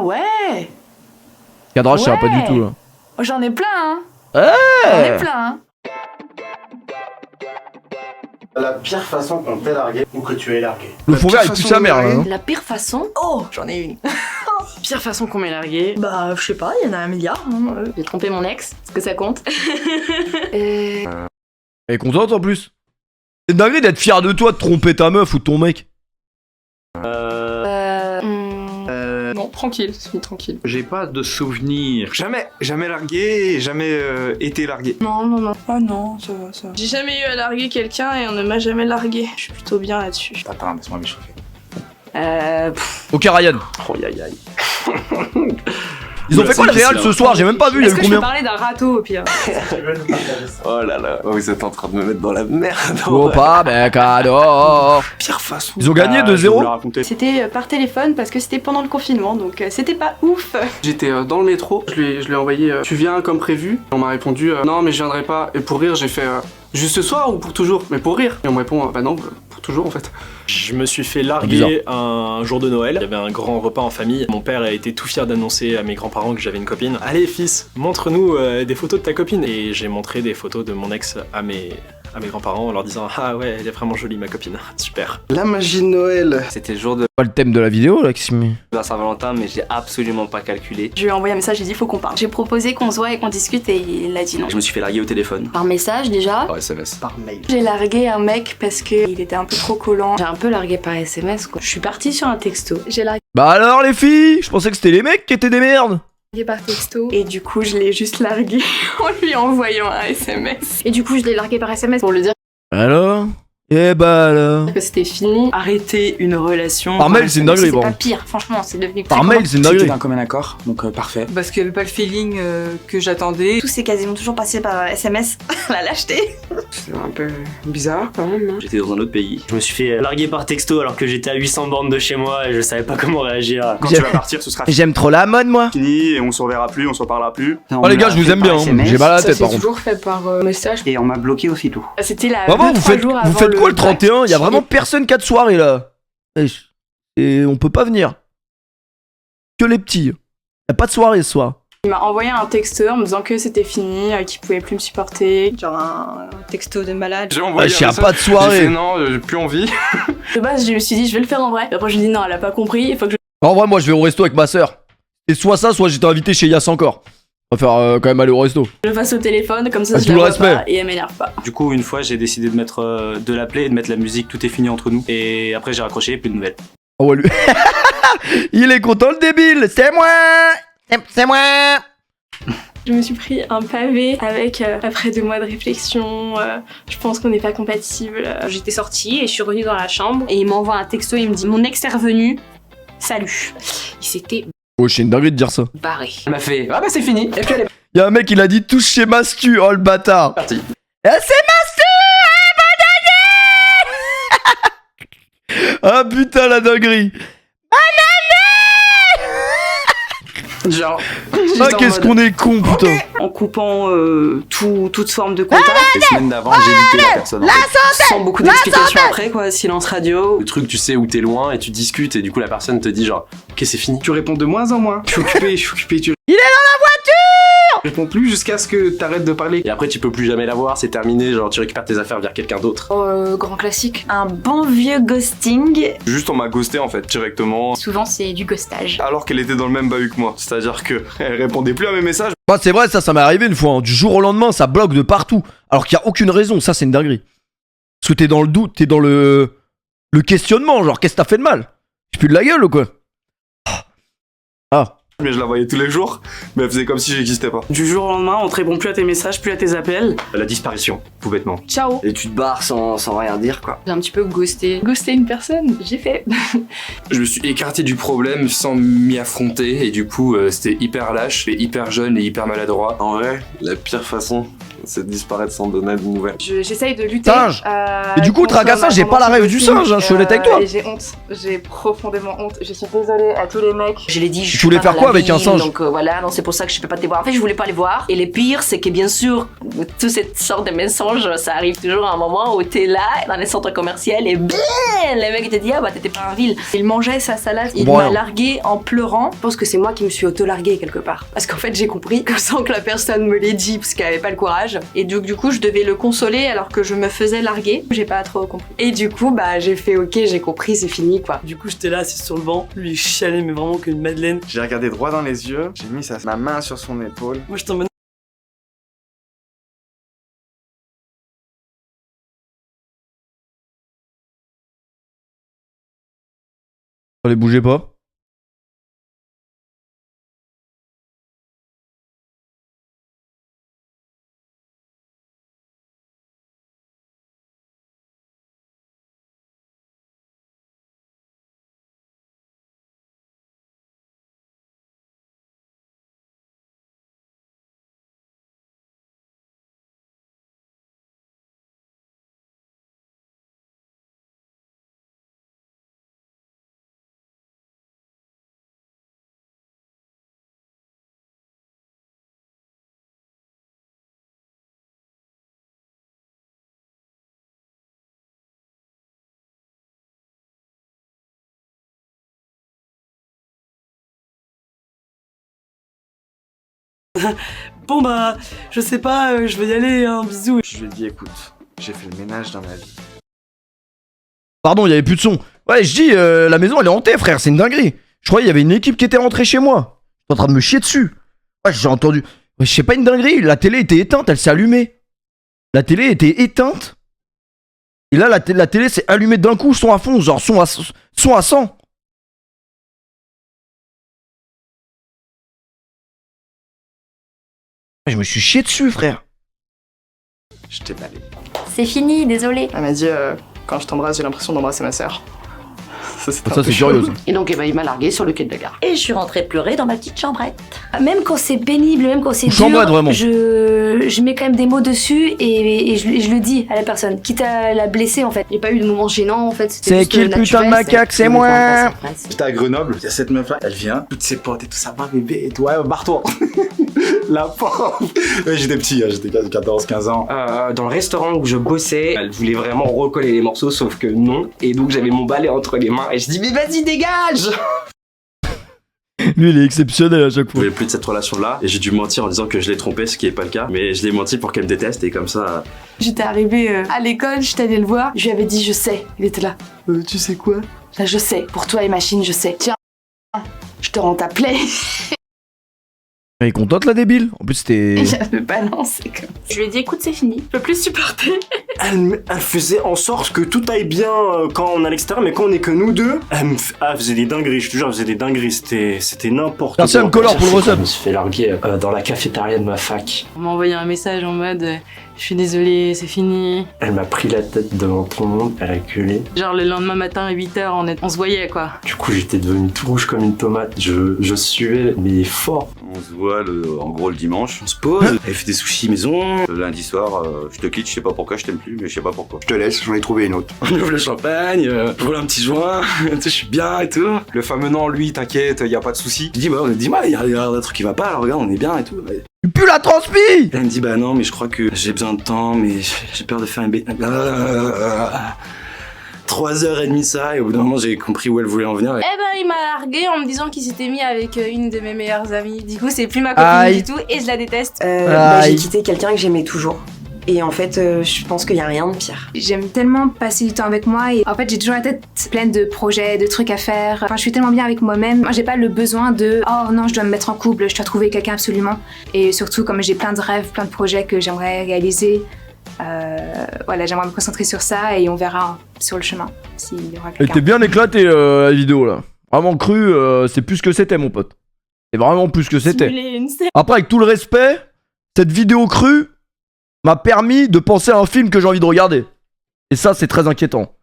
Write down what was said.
Ouais. Cadrage, ça va pas du tout, là. J'en ai plein, hein. Ouais. J'en ai plein, hein. La pire façon qu'on t'ait largué ou que tu es largué. Le fond vert, il pue sa mère, là, non? La pire façon. Oh, j'en ai une. Pire façon qu'on m'ait largué. Bah, je sais pas, il y en a 1 milliard. Hein. J'ai trompé mon ex, est-ce que ça compte? Elle est contente, en plus. C'est dingue d'être fier de toi de tromper ta meuf ou ton mec. Non, tranquille, c'est tranquille. J'ai pas de souvenir. Jamais largué, jamais été largué. Non. Ah non, ça va, ça va. J'ai jamais eu à larguer quelqu'un et on ne m'a jamais largué. Je suis plutôt bien là-dessus. Attends, laisse-moi m'échauffer. Ok, Ryan. Oh aïe aïe. Ils ont fait quoi le Real ce soir? J'ai même pas vu, il y a Est-ce eu que je peux combien? parler d'un râteau au pire? Oh là là, vous êtes en train de me mettre dans la merde. Oh, pas pecador. Pire façon. Ils ont gagné Je vais vous 2-0. la raconter. C'était par téléphone parce que c'était pendant le confinement, donc c'était pas ouf. J'étais dans le métro, je lui ai envoyé tu viens comme prévu. On m'a répondu non mais je viendrai pas. Et pour rire j'ai fait juste ce soir ou pour toujours? Mais pour rire. Et on me répond bah non, pour toujours en fait. Je me suis fait larguer un jour de Noël. Il y avait un grand repas en famille. Mon père a été tout fier d'annoncer à mes grands-parents que j'avais une copine. Allez fils, montre-nous des photos de ta copine. Et j'ai montré des photos de mon ex à mes grands-parents en leur disant ah ouais, elle est vraiment jolie ma copine. Super. La magie de Noël. C'était le jour de Pas le thème de la vidéo là qui se met. la Saint-Valentin, mais j'ai absolument pas calculé. Je lui ai envoyé un message, j'ai dit faut qu'on parle. J'ai proposé qu'on se voit et qu'on discute et il a dit non. Je me suis fait larguer au téléphone. Par message déjà. Par SMS. Par mail. J'ai largué un mec parce que il était un peu trop collant. J'ai un peu largué par SMS quoi. Je suis partie sur un texto. J'ai largué Bah alors les filles, je pensais que c'était les mecs qui étaient des merdes. par texto et du coup je l'ai juste largué en lui envoyant un SMS. Et du coup je l'ai largué par SMS pour lui dire Alors? Eh bah alors? que c'était fini. Arrêter une relation. Par mail, c'est une dinguerie, C'est bon. pas pire, franchement, c'est devenu Par mail, c'est une C'était dinguerie. d'un commun accord, donc parfait. Parce qu'il y avait pas le feeling que j'attendais. Tout s'est quasiment toujours passé par SMS. La lâcheté. C'est un peu bizarre quand même. Hein. J'étais dans un autre pays. Je me suis fait larguer par texto alors que j'étais à 800 bornes de chez moi et je savais pas comment réagir. Quand tu vas partir, ce sera J'aime trop la mode moi. fini et on se reverra plus, on se reparlera plus. Oh les gars, je vous aime bien, hein. J'ai mal à la Ça tête s'est par contre. toujours fait par message. Et on m'a bloqué aussitôt. C'était la. Vraiment, 2-3 vous jours faites avant quoi le bac. 31? Y'a vraiment personne qui a de soirée là. Wesh. Et on peut pas venir. Que les petits. Y'a pas de soirée ce soir. Il m'a envoyé un texto en me disant que c'était fini, qu'il pouvait plus me supporter. Genre un texto de malade. J'ai envoyé Wesh, y'a un message, pas de j'ai fait soirée. non, j'ai plus envie. De base, je me suis dit je vais le faire en vrai. Et après je lui ai dit non, elle a pas compris, il faut que je En vrai, moi je vais au resto avec ma soeur. Et soit ça, soit j'étais invité chez Yass encore. On va faire quand même aller au resto. le fasse au téléphone, comme ça Avec je tout la le vois respect. pas et elle m'énerve pas. Du coup, une fois, j'ai décidé de mettre de l'appeler et de mettre la musique Tout est fini entre nous. Et après, j'ai raccroché, plus de nouvelles. Oh ouais, lui. Il est content le débile. C'est moi. C'est moi. Je me suis pris un pavé avec, après 2 mois de réflexion, je pense qu'on n'est pas compatibles. J'étais sortie et je suis revenue dans la chambre et il m'envoie un texto et il me dit mon ex est revenu, salut. Il s'était Oh, c'est une dinguerie de dire ça. barré. Elle m'a fait ah bah c'est fini. Et puis elle est Y'a un mec, il a dit touche chez Mastu. Oh le bâtard. partie. Eh, c'est Mastu. Ah putain la dinguerie. Genre. Ah qu'est-ce qu'on est con putain. En coupant toute forme de contact. Les semaines d'avant, j'ai évité la personne. en fait. Sans beaucoup d'explications après quoi. Silence radio. Le truc, tu sais où t'es loin et tu discutes et du coup la personne te dit genre ok c'est fini. Tu réponds de moins en moins. Je suis occupé. Tu... Il est dans la voiture. Je réponds plus jusqu'à ce que t'arrêtes de parler. Et après tu peux plus jamais la voir, c'est terminé, genre tu récupères tes affaires vers quelqu'un d'autre. Grand classique. Un bon vieux ghosting. Juste on m'a ghosté en fait, directement. Souvent c'est du ghostage. Alors qu'elle était dans le même bahut que moi. C'est-à-dire que elle répondait plus à mes messages. Bah c'est vrai, ça m'est arrivé une fois. Hein. Du jour au lendemain, ça bloque de partout. Alors qu'il y a aucune raison. Ça c'est une dinguerie. Parce que t'es dans le doute, t'es dans le questionnement. Genre qu'est-ce que t'as fait de mal? J'ai plus de la gueule ou quoi? Ah. Mais je la voyais tous les jours. Mais elle faisait comme si j'existais pas. Du jour au lendemain, on te répond plus à tes messages, plus à tes appels. La disparition, tout bêtement. Ciao. Et tu te barres sans rien dire quoi. J'ai un petit peu ghosté. Ghoster une personne, j'ai fait. Je me suis écarté du problème sans m'y affronter et du coup c'était hyper lâche, et hyper jeune et hyper maladroit. En vrai, la pire façon, C'est de disparaître sans donner de nouvelles. J'essaye de lutter. Singe. Et du coup, Tragassa, j'ai pas la rêve du singe, hein, je suis honnête avec toi. J'ai honte, j'ai profondément honte. Je suis désolée à tous les mecs. Je l'ai dit, Tu voulais faire quoi avec un singe? Donc voilà, non, c'est pour ça que je peux pas te les voir. En fait, je voulais pas les voir. Et le pire, c'est que bien sûr, toute cette sorte de mensonge, ça arrive toujours à un moment où t'es là, dans les centres commerciaux, et bien, les mecs te disent, ah bah t'étais pas en ville. Il mangeait sa salade, il Bon, m'a alors. largué en pleurant. Je pense que c'est moi qui me suis auto-larguée quelque part. Parce qu'en fait, j'ai compris que sans que la personne me l'ait dit, parce qu'elle avait pas le courage. Et du coup, je devais le consoler alors que je me faisais larguer. J'ai pas trop compris. Et du coup, bah, j'ai fait ok, j'ai compris, c'est fini quoi. Du coup, j'étais là assis sur le banc, lui il chialait, mais vraiment qu'une madeleine. J'ai regardé droit dans les yeux, j'ai mis ma main sur son épaule. Moi, j'étais en mode. Allez, bougez pas. Bon bah, je sais pas, je vais y aller, un bisou. Je lui ai dit, écoute, j'ai fait le ménage dans ma vie. Pardon, il y avait plus de son. Ouais, je dis, la maison elle est hantée, frère, c'est une dinguerie. Je croyais qu'il y avait une équipe qui était rentrée chez moi. J'étais en train de me chier dessus. Ouais, j'ai entendu. Ouais, je sais pas, une dinguerie, la télé était éteinte, elle s'est allumée. La télé était éteinte. Et là, la télé s'est allumée d'un coup, son à fond, genre son à 100. Je me suis chié dessus, frère. Je t'ai balayé. C'est fini, désolé. Elle m'a dit, quand je t'embrasse, j'ai l'impression d'embrasser ma sœur. Ça, Ça, c'est curieux. Ça. Et donc, eh ben, il m'a largué sur le quai de la gare. Et je suis rentrée pleurer dans ma petite chambrette. Même quand c'est pénible, même quand c'est dur, Chambrette, vraiment. Je mets quand même des mots dessus et je le dis à la personne, quitte à la blesser en fait. Il n'y a pas eu de moment gênant en fait. C'est qui le putain de macaque, c'est moi. J'étais à Grenoble, il y a cette meuf là, elle vient, toutes ses potes et tout ça, va bébé et tout, ouais, barre-toi. La pauvre. Ouais, j'étais petit, j'étais 14-15 ans. Dans le restaurant où je bossais, elle voulait vraiment recoller les morceaux, sauf que non. Et donc j'avais mon balai entre les mains et je dis mais vas-y dégage. Lui il est exceptionnel à chaque Je fois. voulais plus de cette relation là et j'ai dû mentir en disant que je l'ai trompé, ce qui est pas le cas, mais je l'ai menti pour qu'elle me déteste et comme ça. J'étais arrivée à l'école, j'étais allée le voir, je lui avais dit je sais. Il était là. Tu sais quoi? Là je sais, pour toi et machine je sais. Tiens, je te rends ta plaie. Elle est contente la débile. En plus c'était. J'avais balancé comme ça. Je lui ai dit écoute c'est fini, je peux plus supporter. Elle faisait en sorte que tout aille bien quand on est à l'extérieur, mais quand on est que nous deux, elle faisait des dingueries, je te jure, elle faisait des dingueries, c'était n'importe quoi. Merci à Color pour le resub. Je me suis fait larguer dans la cafétéria de ma fac. On m'a envoyé un message en mode je suis désolée, c'est fini. Elle m'a pris la tête devant tout le monde, elle a gueulé. Genre le lendemain matin à 8h, on se voyait quoi. Du coup j'étais devenu tout rouge comme une tomate, je suais mais fort. On se voit en gros le dimanche, on se pose, elle fait des sushis maison. Le lundi soir, je te quitte, je sais pas pourquoi, je t'aime plus, mais je sais pas pourquoi. Je te laisse, j'en ai trouvé une autre. On ouvre le champagne, je roule un petit joint, tu sais, je suis bien et tout. Le fameux non, lui, t'inquiète, y a pas de souci. Je dis, bah, dis-moi, il y a un truc qui va pas, alors regarde, on est bien et tout. Tu pues la transpi. Elle me dit, bah non, mais je crois que j'ai besoin de temps, mais j'ai peur de faire une bêtise. 3h30 ça, et au bout d'un moment j'ai compris où elle voulait en venir. Eh ben il m'a largué en me disant qu'il s'était mis avec une de mes meilleures amies. Du coup c'est plus ma copine du tout et je la déteste. J'ai quitté quelqu'un que j'aimais toujours. Et en fait, je pense qu'il y a rien de pire. J'aime tellement passer du temps avec moi et en fait j'ai toujours la tête pleine de projets, de trucs à faire. Enfin je suis tellement bien avec moi-même. Moi j'ai pas le besoin de oh non je dois me mettre en couple, je dois trouver quelqu'un absolument. Et surtout comme j'ai plein de rêves, plein de projets que j'aimerais réaliser. Voilà, j'aimerais me concentrer sur ça et on verra sur le chemin s'il y aura quelqu'un. Elle était bien éclatée la vidéo là. Vraiment cru, c'est plus que c'était mon pote. C'est vraiment plus que c'était. Après avec tout le respect, cette vidéo crue m'a permis de penser à un film que j'ai envie de regarder. Et ça c'est très inquiétant.